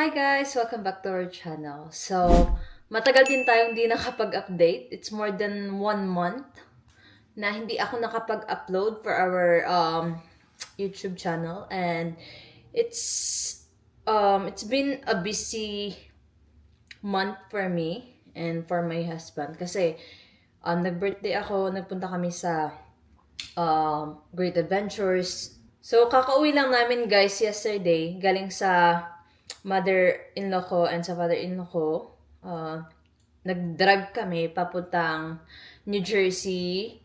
Hi guys! Welcome back to our channel. So, matagal din tayong hindi nakapag-update. It's more than 1 month na hindi ako nakapag-upload for our YouTube channel. And it's been a busy month for me and for my husband. Kasi nag-birthday ako, nagpunta kami sa Great Adventures. So, kakauwi lang namin guys yesterday, galing sa mother-in-law ko and sa father-in-law ko. Nag-drive kami papuntang New Jersey.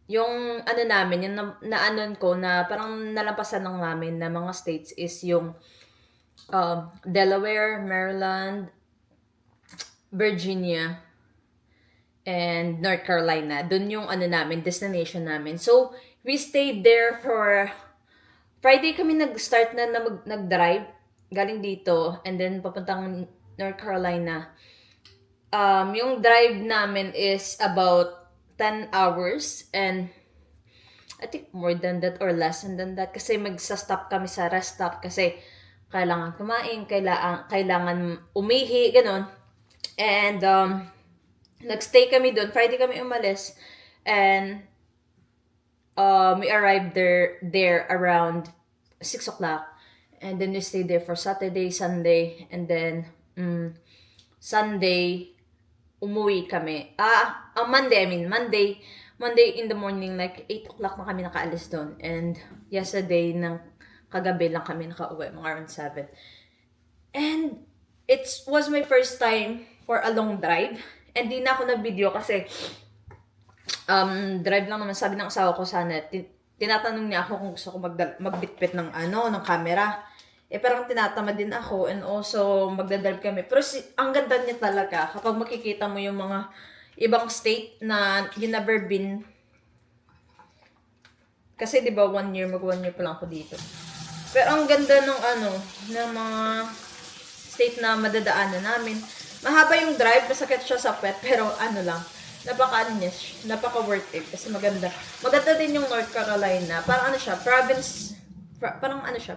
Yung ano namin, yung naanon ko na parang nalampasan lang namin na mga states is yung Delaware, Maryland, Virginia, and North Carolina. Doon yung ano namin, destination namin. So, we stayed there for Friday kami nag-start na nag-drive galing dito and then papuntang North Carolina. Yung drive namin is about 10 hours and I think more than that or less than that kasi magsa-stop kami sa rest stop kasi kailangan kumain, kailangan umihi, ganun. And nagstay kami doon. Friday kami umalis and we arrived there around 6 o'clock. And then we stayed there for Saturday, Sunday, and then Sunday, umuwi kami. Monday in the morning, like 8 o'clock na kami nakaalis doon. And yesterday, kagabi lang kami nakauwi, mga around 7. And it was my first time for a long drive. And di na ako nag-video kasi drive lang naman, sabi ng asawa ko sana, tinatanong niya ako kung gusto ko magbitbit ng camera. Parang tinatamad din ako and also magdadrive kami. Pero ang ganda niya talaga kapag makikita mo yung mga ibang state na you never been. Kasi 'di ba 1 year, mag 1 year pa lang ako dito. Pero ang ganda ng ng mga state na madadaanan namin. Mahaba yung drive, masakit siya sa pet, pero lang, napaka worth it kasi maganda. Maganda din yung North Carolina. Parang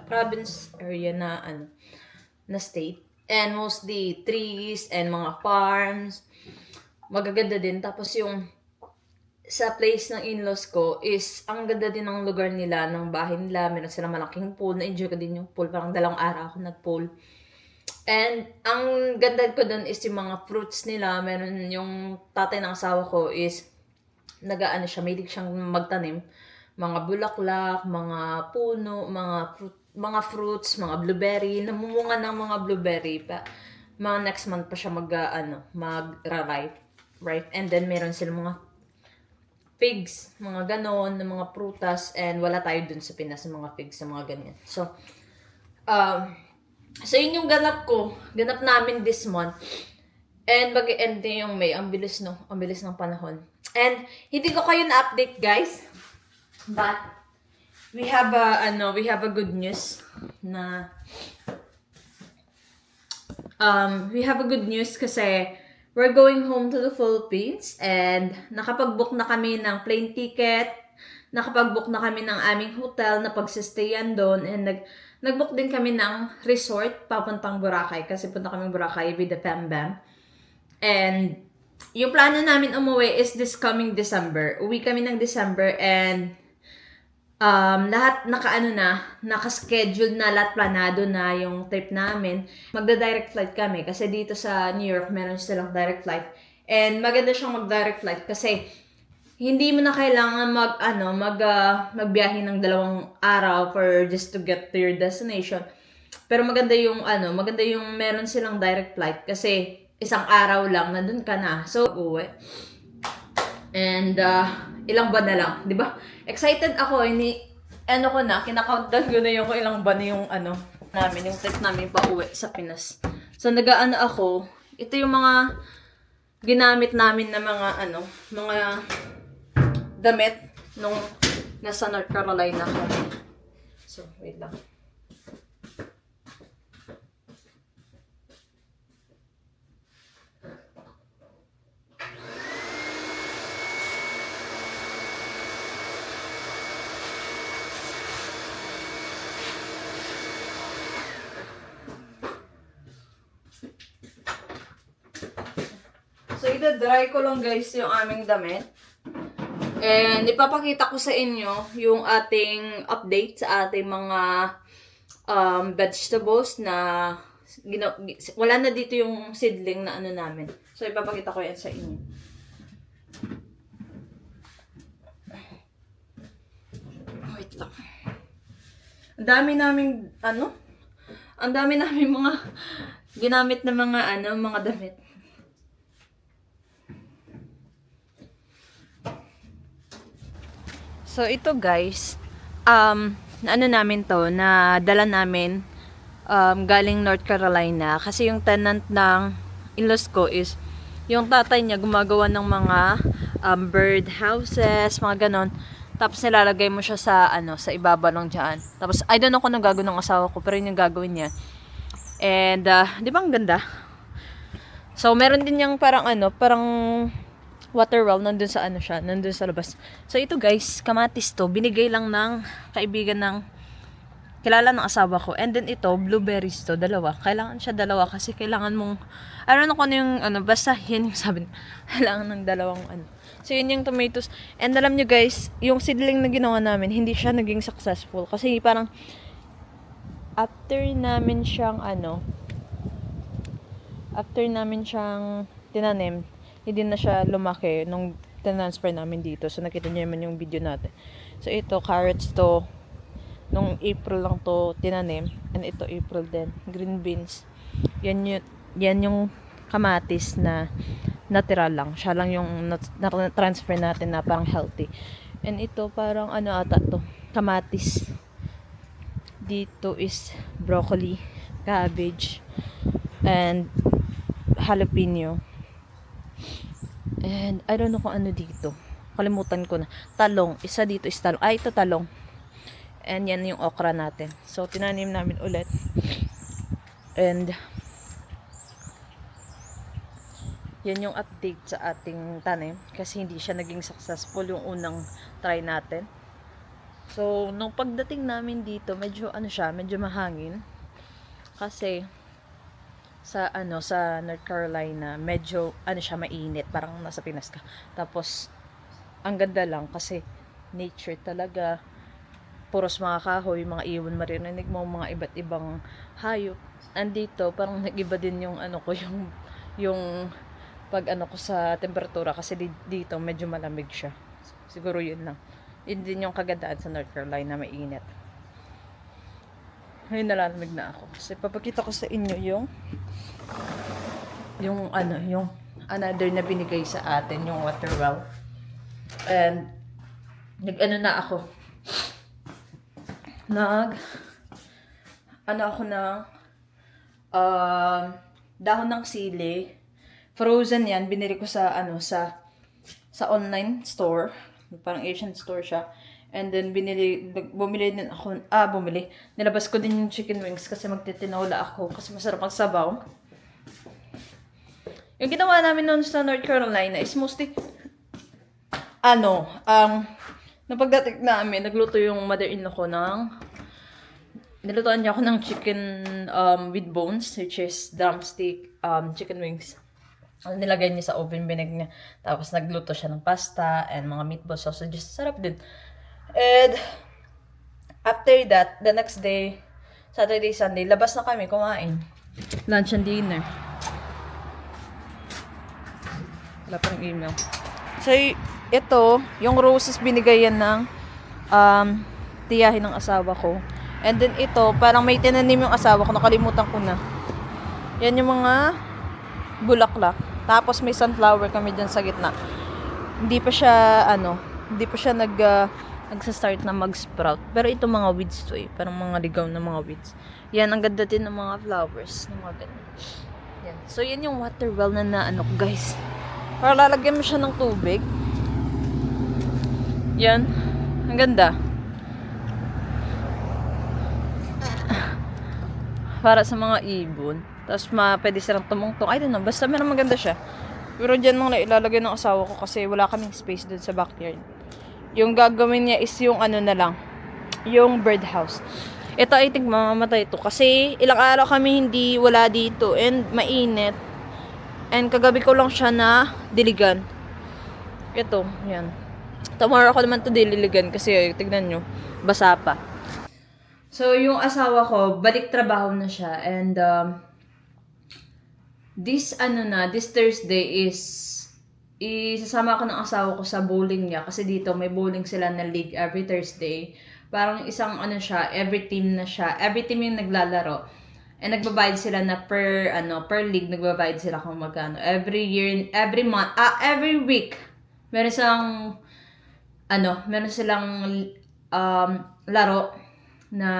province area na na state. And mostly trees and mga farms. Magaganda din. Tapos yung sa place ng in-laws ko is ang ganda din ng lugar nila, ng bahay nila. Meron silang malaking pool. Na-enjoy ko din yung pool. Parang 2 araw ako nag-pool. And ang ganda ko dun is yung mga fruits nila. Meron yung tatay ng asawa ko is mahilig siyang magtanim. Mga bulaklak, mga puno, mga fruits, mga blueberry. Namumunga ng mga blueberry pa. Mga next month pa siya mag-ripe. Right? And then meron silang mga figs, mga ganon, mga prutas. And wala tayo dun sa Pinas, mga figs, mga ganyan. So yun yung ganap namin this month. And mag-end din yung May. Ang bilis ng panahon. And hindi ko kayo na-update, guys. But we have a good news na we have a good news kasi we're going home to the Philippines and nakapag-book na kami ng plane ticket, nakapag-book na kami ng aming hotel na pagsistayan doon, and nag-book din kami ng resort papuntang Boracay kasi punta kami Boracay with the Fam-Bam. And yung plano namin umuwi is this coming December. Uwi kami ng December and lahat naka-schedule na, lahat planado na yung trip namin. Magda-direct flight kami kasi dito sa New York meron silang direct flight. And maganda siyang mag-direct flight kasi hindi mo na kailangan magbiyahe ng 2 araw for just to get to your destination. Pero maganda yung meron silang direct flight kasi 1 araw lang nandun ka na. So, uwi. And ilang buwan na lang, 'di ba? Excited ako, kinakountdown ko na yung ilang buwan yung namin, yung trip namin pa-uwi sa Pinas. So ako, ito yung mga ginamit namin na mga damit nung nasa North Carolina kami. So, wait lang. So, ida-dry ko lang guys yung aming damit. And ipapakita ko sa inyo yung ating update sa ating mga vegetables na wala na dito yung seedling na ano namin. So, ipapakita ko yan sa inyo. Wait lang. Ang dami naming mga ginamit na mga damit. So, ito guys, namin to, na dala namin galing North Carolina. Kasi yung tenant ng in-laws ko is, yung tatay niya gumagawa ng mga bird houses, mga ganon. Tapos nilalagay mo siya sa, sa ibaba lang dyan. Tapos, I don't know kung anong gagawin ng asawa ko, pero yun yung gagawin niya. And, di ba ang ganda? So, meron din yung parang water well, nandun sa labas. So, ito guys, kamatis to, binigay lang ng kaibigan ng kilala ng asawa ko. And then ito, blueberries to, dalawa. Kailangan siya dalawa kasi kailangan mong, I don't know kung ano yung, basta yun yung sabi, kailangan ng dalawang So, yun yung tomatoes. And alam nyo guys, yung seedling na ginawa namin, hindi siya naging successful. Kasi parang, after namin siyang tinanim, hindi na siya lumaki nung transfer namin dito. So, nakita niyo naman yung video natin. So, ito, carrots to. Nung April lang to tinanim. And ito, April din. Green beans. Yan yung kamatis na natural lang. Siya lang yung na-transfer natin na parang healthy. And ito, parang ata to. Kamatis. Dito is broccoli, cabbage, and jalapeno. And I don't know kung ano dito. Kalimutan ko na. Talong. Isa dito is talong. Ito talong. And yan yung okra natin. So, tinanim namin ulit. And yan yung update sa ating tanim. Kasi hindi siya naging successful yung unang try natin. So, nung pagdating namin dito, medyo medyo mahangin. Kasi sa North Carolina, medyo mainit, parang nasa Pinas ka. Tapos ang ganda lang kasi nature talaga. Puros mga kahoy, mga iwan maririnig mo, mga iba't ibang hayop. Andito parang nag-iba din yung yung pag ko sa temperatura kasi dito medyo malamig siya. Siguro yun lang. Yun din yung kagandaan sa North Carolina, mainit. Ngayon nalalamig na ako. Kasi papakita ko sa inyo yung another na binigay sa atin, yung water well. And na ako. Ako ng dahon ng sili. Frozen yan, binili ko sa online store. Parang Asian store siya. And then, nilabas ko din yung chicken wings kasi magtitinola ako kasi masarap magsabaw. Yung ginawa namin noon sa North Carolina is mostly, nung pagdating namin, nagluto yung mother-in-law ko nilutoan niya ako ng chicken with bones, which is drumstick chicken wings. Nilagay niya sa oven, binag niya. Tapos nagluto siya ng pasta and mga meatball sausages. Sarap din. And after that, the next day, Saturday, Sunday, labas na kami kumain. Lunch and dinner. Wala pang email. So, ito, yung roses binigay yan ng tiyahin ng asawa ko. And then ito, parang may tinanim yung asawa ko, nakalimutan ko na. Yan yung mga bulaklak. Tapos may sunflower kami dyan sa gitna. Hindi pa siya nagsa-start na mag-sprout. Pero ito mga weeds to parang mga ligaw na mga weeds. Yan, ang ganda din ng mga flowers. Ng mga ganun. Yan. So, yan yung water well na guys. Para lalagyan mo siya ng tubig. Yan. Ang ganda. Para sa mga ibon. Tapos pwede silang tumungtong. I don't know. Basta meron maganda siya. Pero dyan lang na ilalagay ng asawa ko kasi wala kaming space dun sa backyard. Yung gagawin niya is yung na lang. Yung birdhouse. Ito I think mamamatay ito. Kasi ilang araw kami wala dito. And mainit. And kagabi ko lang siya na diligan. Ito, yan. Tomorrow ko naman to dililigan kasi tignan nyo, basa pa. So, yung asawa ko, balik trabaho na siya. And, this Thursday is isasama ko ng asawa ko sa bowling niya kasi dito may bowling sila na league every Thursday. Parang isang siya, every team na siya. Every team yung naglalaro. And nagbabayad sila na per league nagbabayad sila kung magkano. Every year, every month, every week meron silang laro na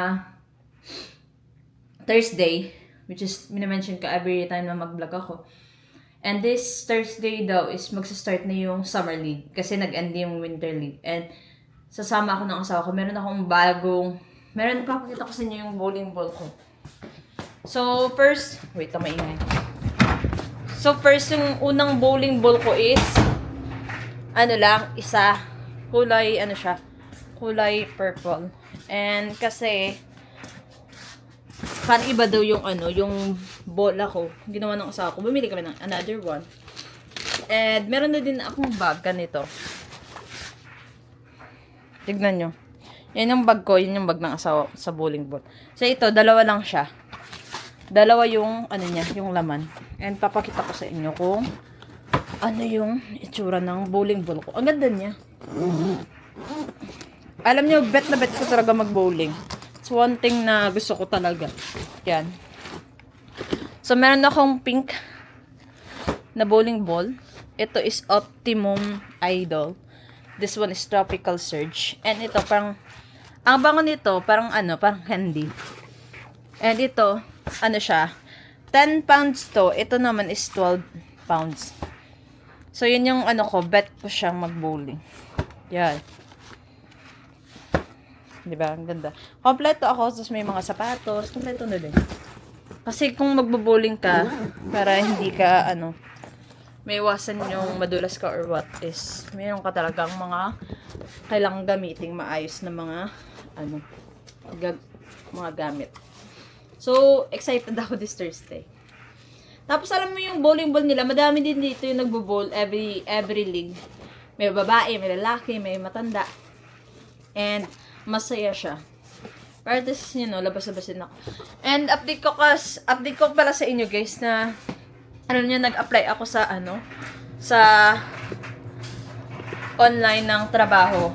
Thursday, which is minamention ko every time na mag-vlog ako. And this Thursday daw is magsa-start na yung summer league kasi nag-end yung winter league. And sasama ako ng asawa ko. Papakita ko sa inyo yung bowling ball ko. So first, wait, maingay. So first, yung unang bowling ball ko is isa kulay purple. And kasi iba daw yung bola ko. Ginawa ng asawa ko. Bumili kami ng another one. And meron na din akong bag ganito. Tignan nyo. Yan yung bag ko. Yan yung bag ng asawa sa bowling ball. So ito, dalawa lang siya. Dalawa yung yung laman. And papakita ko sa inyo kung yung itsura ng bowling ball ko. Ang ganda niya. Alam niyo, bet na bet ko talaga mag-bowling. It's one thing na gusto ko talaga. Yan. So, meron akong pink na bowling ball. Ito is Optimum Idol. This one is Tropical Surge. And ito, ang bango nito, parang candy. And ito, siya, 10 pounds to. Ito naman is 12 pounds. So, yun yung bet ko siyang mag-bowling. Yan. Diba? Ang ganda. Kompleto ako. Tapos may mga sapatos. Kompleto na din. Kasi kung magbo-bowling ka, para hindi ka, may iwasan yung madulas ka or what is, mayroon ka talagang mga kailangang gamiting maayos na mga, mga gamit. So, excited ako this Thursday. Tapos, alam mo yung bowling ball nila, madami din dito yung nagbo-bowl every league. May babae, may lalaki, may matanda. And, masaya siya. Para this, labas-labasin ako. And, update ko pala sa inyo, guys, na, nag-apply ako sa, sa online ng trabaho.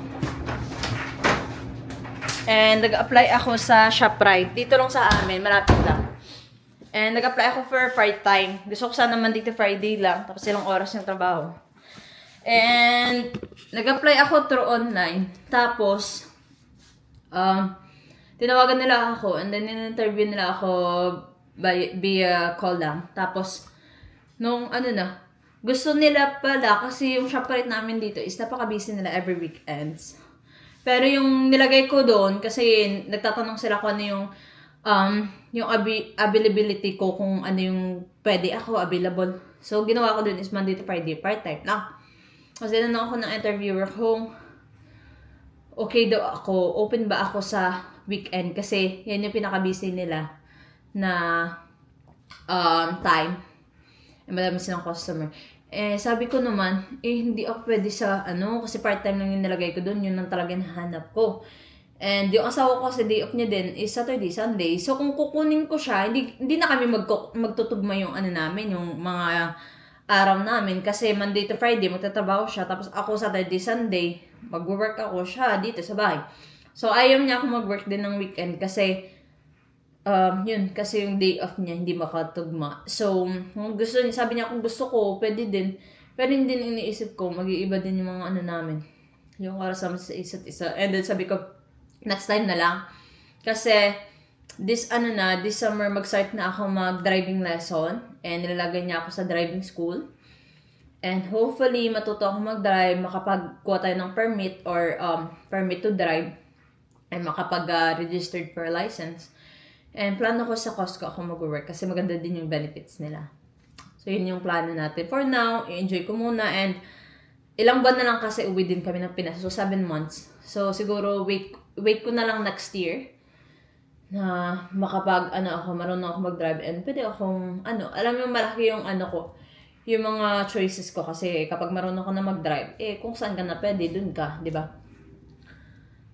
And, nag-apply ako sa ShopRite. Dito lang sa amin, malapit lang. And, nag-apply ako for part-time. Gusto ko sana Monday to Friday lang. Tapos, ilang oras yung trabaho. And, nag-apply ako through online. Tapos, tinawagan nila ako. And then, in-interview nila ako via call lang. Tapos, gusto nila pala, kasi yung ShopRite namin dito is napaka-busy nila every weekends. Pero yung nilagay ko doon, kasi nagtatanong sila kung ano yung availability ko, kung ano yung pwede ako, available. So, ginawa ko doon is Monday to Friday, part-time na. Kasi tinanong ako ng interviewer kung okay daw ako, open ba ako sa weekend. Kasi yan yung pinaka-busy nila na time. Madami silang customer. Sabi ko naman, hindi ako pwede sa kasi part-time lang yung nilagay ko doon, yun ang talagang hanap ko. And yung asawa ko kasi day off niya din is Saturday, Sunday. So kung kukunin ko siya, hindi na kami magtutugma yung namin, yung mga araw namin. Kasi Monday to Friday, magtatrabaho siya. Tapos ako Saturday, Sunday, mag-work ako siya dito sa bahay. So ayaw niya ako mag-work din ng weekend kasi kasi yung day off niya, hindi makatugma. So, sabi niya kung gusto ko, pwede din. Pero hindi din iniisip ko, mag-iiba din yung mga namin. Yung oras naman sa isa't isa. And then sabi ko, next time na lang. Kasi, this summer, mag-start na ako mag-driving lesson. And nilalagay niya ako sa driving school. And hopefully, matuto ako mag-drive, makapagkuha tayo ng permit or permit to drive. And makapag-registered for license. And plano ko sa Costco ako mag-work kasi maganda din yung benefits nila. So, yun yung plano natin. For now, i-enjoy ko muna. And ilang buwan na lang kasi uwi din kami ng Pinas. So, 7 months. So, siguro wait ko na lang next year na marunong ako mag-drive. And pwede akong, alam mo, malaki yung ko, yung mga choices ko. Kasi kapag marunong ka na mag-drive, kung saan ka na pwede, dun ka, di ba?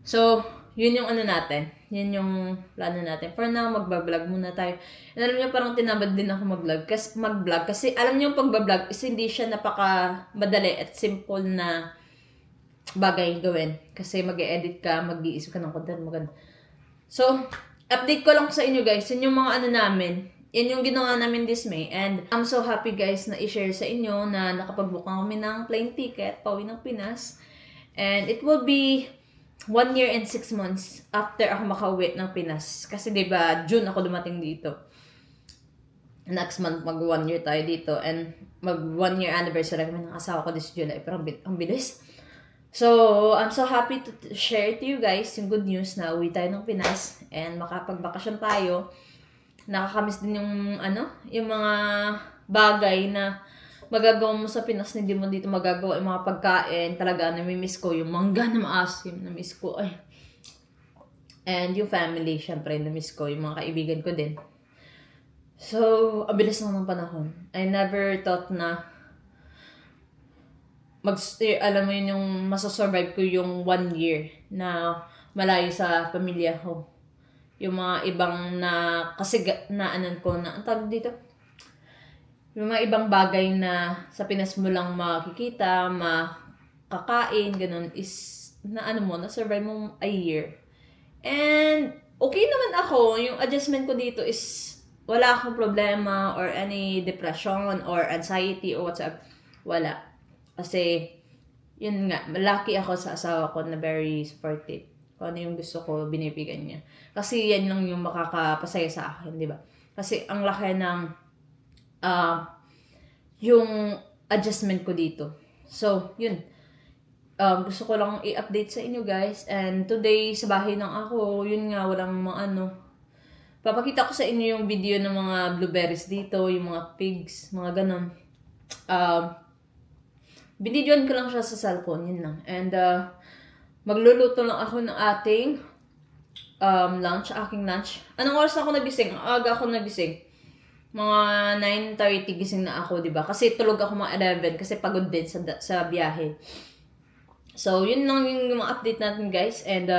So, yun yung ano natin. Yun yung plano natin. For now, magbablog muna tayo. And alam niyo, parang tinamad din ako mag-vlog. Kasi alam niyo, yung pagbablog is hindi siya napaka-madali at simple na bagay gawin. Kasi mag-e-edit ka, mag-iisip ka ng content maganda. So, update ko lang sa inyo guys. Yun yung mga ano namin. Yan yung ginawa namin this May. And I'm so happy guys na i-share sa inyo na nakapag-book kami ng plane ticket pauwi ng Pinas. And it will be 1 year and 6 months after ako makauwi ng Pinas. Kasi diba, June ako dumating dito. Next month, mag 1 year tayo dito. And mag 1 year anniversary kami ng asawa ko this July. Pero ang bilis. So, I'm so happy to share to you guys yung good news na uwi tayo ng Pinas. And makapagbakasyon tayo. Nakakamiss din yung yung mga bagay na magagawa mo sa Pinas na hindi mo dito magagawa. Yung mga pagkain, talaga namimiss ko. Yung mangga na maasim, namiss ko. Ay. And yung family, syempre, namiss ko. Yung mga kaibigan ko din. So, ang bilis lang ng panahon. I never thought na alam mo yun, yung masasurvive ko yung 1 year na malayo sa pamilya ko. Yung mga ibang na, kasi na ko na, ang tawag dito? Yung mga ibang bagay na sa Pinas mo lang makikita, makakain, ganun, is na na-survive mo a year. And, okay naman ako. Yung adjustment ko dito is, wala akong problema or any depression or anxiety or whatsoever. Wala. Kasi, yun nga, lucky ako sa asawa ko na very supportive. Kung ano yung gusto ko, binibigyan niya. Kasi yan lang yung makakapasaya sa akin, di ba? Kasi ang laki ng yung adjustment ko dito. So, yun. Gusto ko lang i-update sa inyo guys. And today, sa bahay lang ako. Yun nga, walang mga Papakita ko sa inyo yung video ng mga blueberries dito, yung mga pigs, mga ganun. Binidyoan ko lang siya sa cellphone, yun lang. And, magluluto lang ako ng ating aking lunch. Anong oras ako nagising? Aga ako nagising. Mga 9:30 gising na ako, diba? Kasi tulog ako mga 11 kasi pagod din sa biyahe. So, yun lang yung mga update natin, guys. And,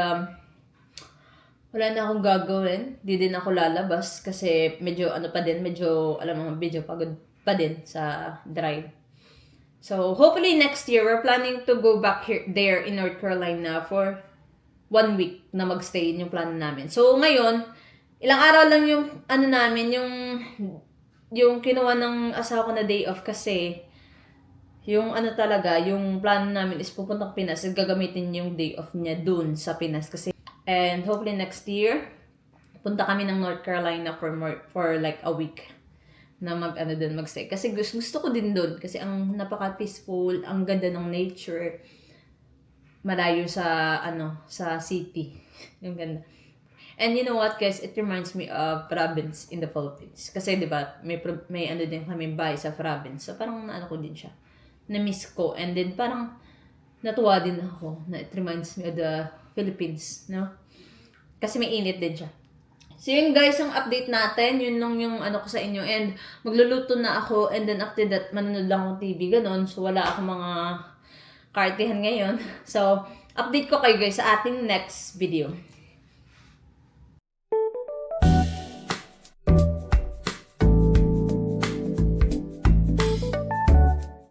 wala na akong gagawin. Di din ako lalabas kasi medyo medyo pagod pa din sa drive. So, hopefully next year, we're planning to go back there in North Carolina for 1 week na magstay yung plano namin. So, ngayon, ilang araw lang yung namin, yung kinuha ng asawa ko na day off kasi yung yung plano namin is pupunta Pinas at gagamitin yung day off niya dun sa Pinas kasi. And hopefully next year, punta kami ng North Carolina for like a week na magstay. Kasi gusto ko din doon kasi ang napaka-peaceful, ang ganda ng nature. Malayo sa sa city. Yung ganda. And you know what guys, it reminds me of province in the Philippines. Kasi 'di ba, may din kami bahay sa province. So parang ko din siya. Na-miss ko and then parang natuwa din ako na it reminds me of the Philippines, no? Kasi may init din siya. So yun guys, ang update natin, yun lang yung ko sa inyo. And magluluto na ako and then after that, manonood lang akong TV, ganon. So wala akong mga kartihan ngayon. So, update ko kayo guys sa ating next video.